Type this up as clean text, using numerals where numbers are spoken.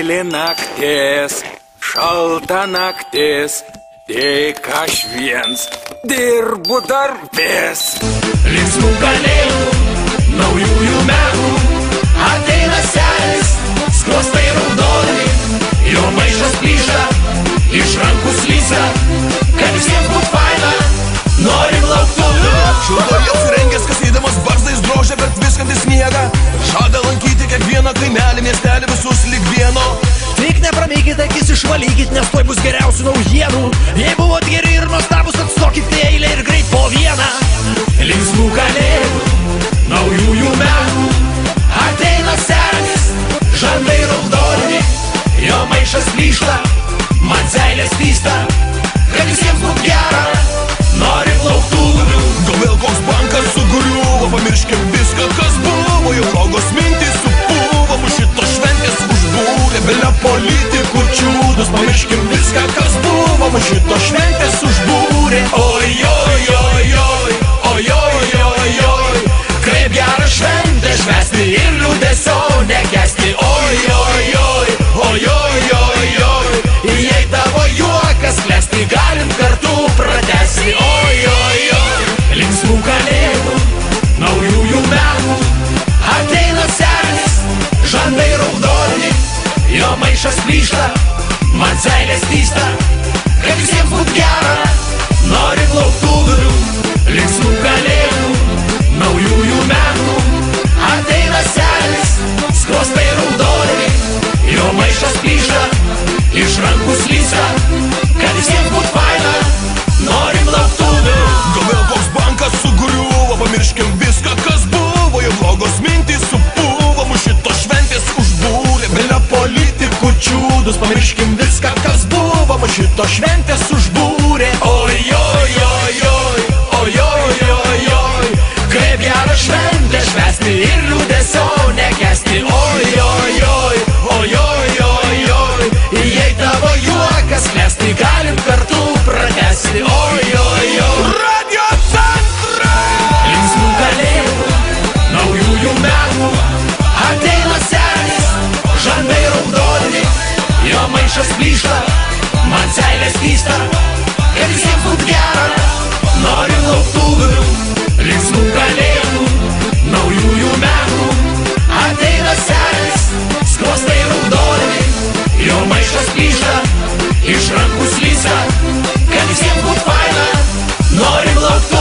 Tyli naktis, šalta naktis, tik aš viens dirbu darbės. Linksmų kalėdų, naujųjų metų, ateina senis, skruostai raudoni, jo maišas plyša, iš rankų slysta, kad visiems būt faina, norim lauktuvių. Šiltoje apsirengęs, kasydamas barzdais drožia per tviskantį sniegą, žada lankyti kiekvieną kaimelį, miestelį, visus lyg vieno. Tik nepramykit akis, išvalykit, nes tuoj bus geriausių naujienų. Jei buvot geri ir nuostabus, atstokit eilę ir greit po vieną. Linksmų kalėdų, naujųjų metų, ateina senis, žandai raudoni, jo maišas plyšta, man seilės vysta, kad visiems būt gera, norim lauktuvių. Gal vėl koks bankas sugriuvo, pamirškim viską, kas buvo, jo blogos mintys supuvo, mus šitos šventės užbūrė, belia politikų čiūdus, pamirškim viską, kas buvo, mus šitos šventės užbūrė. Oi, oi, oi, oi, oi, oi, oi, oi, kaip gera šventė švęsti ir liūdesio nekęsti. Oi, oi, oi, oi, oi, oi, oi, jei tavo juokas klesti, galim kartu pratęsti. Oi, oi, oi, linksmų kalėdų, naujųjų metų, ateina senis, žandai raudoni, jo maišas plyšta, man seilės vysta, kad visiems būt gera, norim lauktuvių. Linksmų kalėdų, naujųjų metų, ateina senis, skruostai raudoni, jo maišas plyšta, iš rankų slysta, kad visiems būt faina, norim lauktuvių. Gal vėl koks bankas sugriuvo, pamirškim viską, kas buvo, jo blogos mintys supuvo, mus šitos šventės užbūrė, belia politikų čiūdus, pamirškim viską, kas buvo, mus šitos šventės užbūrė. Oi, oi, oi, oi, oi, oi, oi, oi, kaip gera šventė švęsti ir liūdesio nekęsti. Oi, oi, oi, oi, oi, oi, oi, jei tavo juokas klesti, galim kartu pratęsti. Oi, oi, oi, Radio centras! linksmų kalėdų, naujųjų metų, ateina senis, žandai raudoni, jo maišas plyšta, man seilės vysta, kad visiems būt gera, norim lauktuvių. Linksmų kalėdų, naujųjų metų, ateina senis, skruostai raudoni, jo maišas plyšta, iš rankų slysta, kad visiems būt faina, norim lauktuvių.